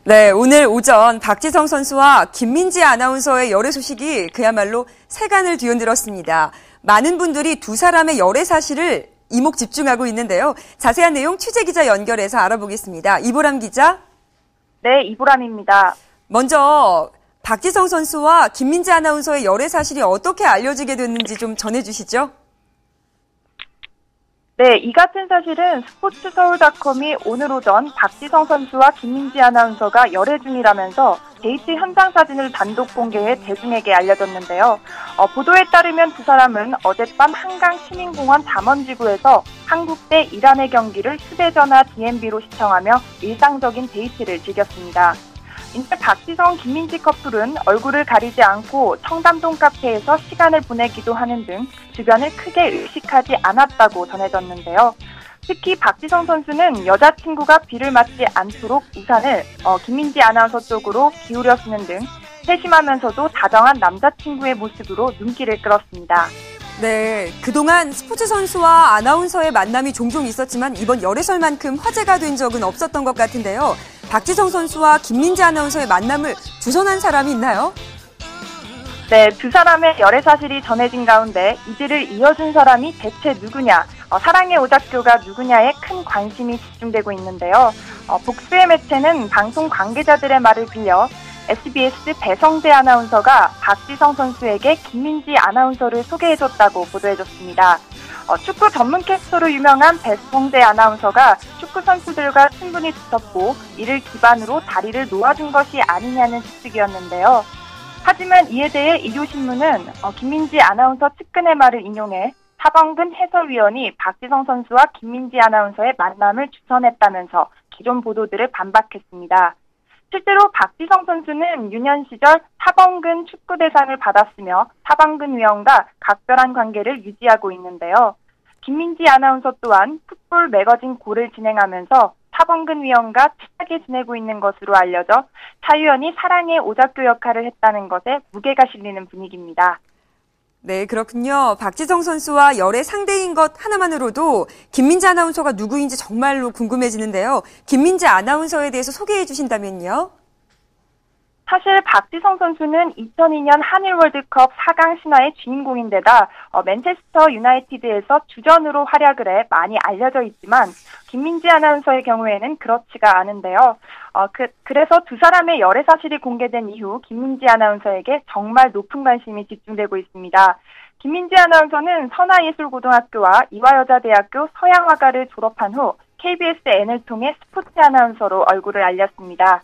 네, 오늘 오전 박지성 선수와 김민지 아나운서의 열애 소식이 그야말로 세간을 뒤흔들었습니다. 많은 분들이 두 사람의 열애 사실을 이목 집중하고 있는데요. 자세한 내용 취재기자 연결해서 알아보겠습니다. 이보람 기자. 네, 이보람입니다. 먼저 박지성 선수와 김민지 아나운서의 열애 사실이 어떻게 알려지게 됐는지 좀 전해주시죠. 네, 이 같은 사실은 스포츠서울.com이 오늘 오전 박지성 선수와 김민지 아나운서가 열애 중이라면서 데이트 현장 사진을 단독 공개해 대중에게 알려졌는데요. 보도에 따르면 두 사람은 어젯밤 한강 시민공원 잠원지구에서 한국 대 이란의 경기를 휴대전화 DMB로 시청하며 일상적인 데이트를 즐겼습니다. 이때 박지성, 김민지 커플은 얼굴을 가리지 않고 청담동 카페에서 시간을 보내기도 하는 등 주변을 크게 의식하지 않았다고 전해졌는데요. 특히 박지성 선수는 여자친구가 비를 맞지 않도록 우산을 김민지 아나운서 쪽으로 기울여 쓰는 등 세심하면서도 다정한 남자친구의 모습으로 눈길을 끌었습니다. 네, 그동안 스포츠 선수와 아나운서의 만남이 종종 있었지만 이번 열애설만큼 화제가 된 적은 없었던 것 같은데요. 박지성 선수와 김민지 아나운서의 만남을 주선한 사람이 있나요? 네, 두 사람의 열애 사실이 전해진 가운데 이들을 이어준 사람이 대체 누구냐, 사랑의 오작교가 누구냐에 큰 관심이 집중되고 있는데요. 복수의 매체는 방송 관계자들의 말을 빌려 SBS 배성재 아나운서가 박지성 선수에게 김민지 아나운서를 소개해줬다고 보도해줬습니다. 축구 전문 캐스터로 유명한 배성재 아나운서가 축구 선수들과 친분이 두텁고 이를 기반으로 자리를 놓아준 것이 아니냐는 추측이었는데요. 하지만 이에 대해 일요신문은 김민지 아나운서 측근의 말을 인용해 하범근 해설위원이 박지성 선수와 김민지 아나운서의 만남을 주선했다면서 기존 보도들을 반박했습니다. 실제로 박지성 선수는 유년 시절 하범근 축구대상을 받았으며 하범근 위원과 각별한 관계를 유지하고 있는데요. 김민지 아나운서 또한 풋볼 매거진 고를 진행하면서 하범근 위원과 친하게 지내고 있는 것으로 알려져 차 위원이 사랑의 오작교 역할을 했다는 것에 무게가 실리는 분위기입니다. 네, 그렇군요. 박지성 선수와 열애 상대인 것 하나만으로도 김민지 아나운서가 누구인지 정말로 궁금해지는데요. 김민지 아나운서에 대해서 소개해 주신다면요. 사실 박지성 선수는 2002년 한일 월드컵 4강 신화의 주인공인데다 맨체스터 유나이티드에서 주전으로 활약을 해 많이 알려져 있지만 김민지 아나운서의 경우에는 그렇지가 않은데요. 그래서 두 사람의 열애 사실이 공개된 이후 김민지 아나운서에게 정말 높은 관심이 집중되고 있습니다. 김민지 아나운서는 선화예술고등학교와 이화여자대학교 서양화가를 졸업한 후 KBS N을 통해 스포츠 아나운서로 얼굴을 알렸습니다.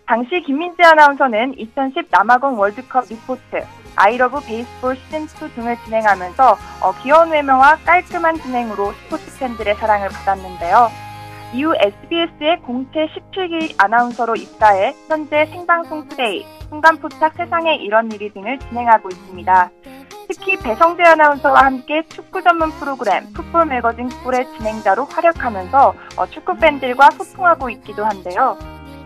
당시 김민지 아나운서는 2010 남아공 월드컵 리포트, 아이러브 베이스볼 시즌2 등을 진행하면서 귀여운 외모와 깔끔한 진행으로 스포츠 팬들의 사랑을 받았는데요. 이후 SBS의 공채 17기 아나운서로 입사해 현재 생방송 투데이, 순간포착 세상에 이런 일이 등을 진행하고 있습니다. 특히 배성재 아나운서와 함께 축구 전문 프로그램 풋볼 매거진 꿀의 진행자로 활약하면서 축구 팬들과 소통하고 있기도 한데요.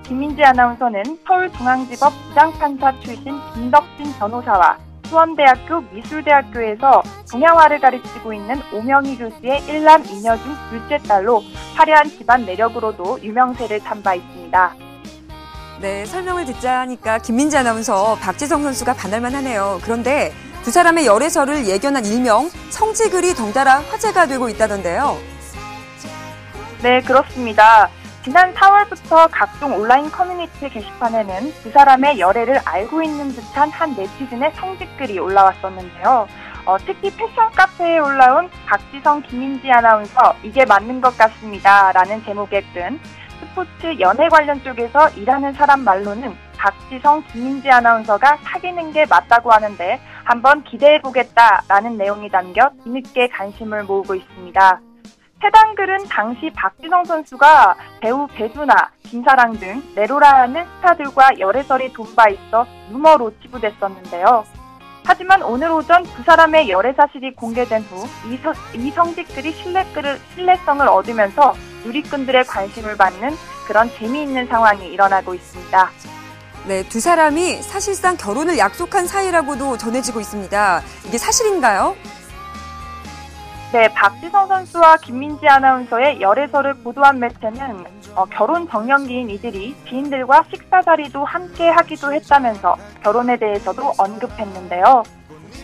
김민지 아나운서는 서울중앙지법 부장판사 출신 김덕진 변호사와 수원대학교 미술대학교에서 동양화를 가르치고 있는 오명희 교수의 1남 2녀 중 둘째 딸로 화려한 집안 내력으로도 유명세를 탄 바 있습니다. 네, 설명을 듣자 하니까 김민지 아나운서, 박지성 선수가 반할만 하네요. 그런데 두 사람의 열애설을 예견한 일명 성지글이 덩달아 화제가 되고 있다던데요. 네, 그렇습니다. 지난 4월부터 각종 온라인 커뮤니티 게시판에는 두 사람의 열애를 알고 있는 듯한 한 네티즌의 성직글이 올라왔었는데요. 특히 패션 카페에 올라온 박지성, 김민지 아나운서 이게 맞는 것 같습니다 라는 제목의 글, 스포츠 연애 관련 쪽에서 일하는 사람 말로는 박지성, 김민지 아나운서가 사귀는 게 맞다고 하는데 한번 기대해보겠다라는 내용이 담겨 뒤늦게 관심을 모으고 있습니다. 해당 글은 당시 박지성 선수가 배우 배두나, 김사랑 등 네로라는 스타들과 열애설이 돈바 있어 루머로 치부됐었는데요. 하지만 오늘 오전 두 사람의 열애 사실이 공개된 후 이 성직글이 신뢰성을 얻으면서 누리꾼들의 관심을 받는 그런 재미있는 상황이 일어나고 있습니다. 네, 두 사람이 사실상 결혼을 약속한 사이라고도 전해지고 있습니다. 이게 사실인가요? 네, 박지성 선수와 김민지 아나운서의 열애설을 보도한 매체는 결혼 정년기인 이들이 지인들과 식사 자리도 함께 하기도 했다면서 결혼에 대해서도 언급했는데요.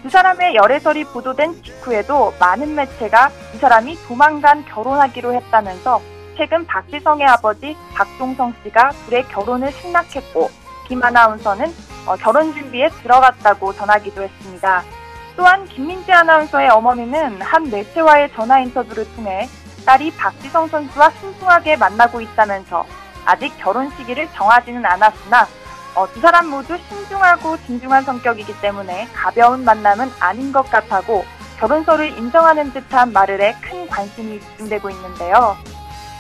두 사람의 열애설이 보도된 직후에도 많은 매체가 두 사람이 조만간 결혼하기로 했다면서 최근 박지성의 아버지 박종성 씨가 둘의 결혼을 승낙했고 김 아나운서는 결혼 준비에 들어갔다고 전하기도 했습니다. 또한 김민지 아나운서의 어머니는 한 매체와의 전화 인터뷰를 통해 딸이 박지성 선수와 신중하게 만나고 있다면서 아직 결혼 시기를 정하지는 않았으나 두 사람 모두 신중하고 진중한 성격이기 때문에 가벼운 만남은 아닌 것 같다고 결혼서를 인정하는 듯한 말을 해 큰 관심이 집중되고 있는데요.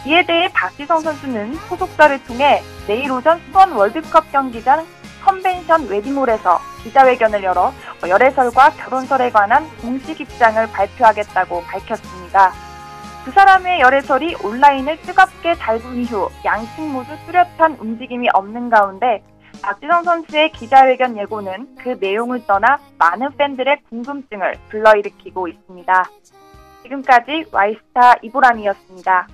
이에 대해 박지성 선수는 소속사를 통해 내일 오전 수원 월드컵 경기장 컨벤션 웨딩홀에서 기자회견을 열어 열애설과 결혼설에 관한 공식 입장을 발표하겠다고 밝혔습니다. 두 사람의 열애설이 온라인을 뜨겁게 달군 이후 양측 모두 뚜렷한 움직임이 없는 가운데 박지성 선수의 기자회견 예고는 그 내용을 떠나 많은 팬들의 궁금증을 불러일으키고 있습니다. 지금까지 와이스타 이보람이었습니다.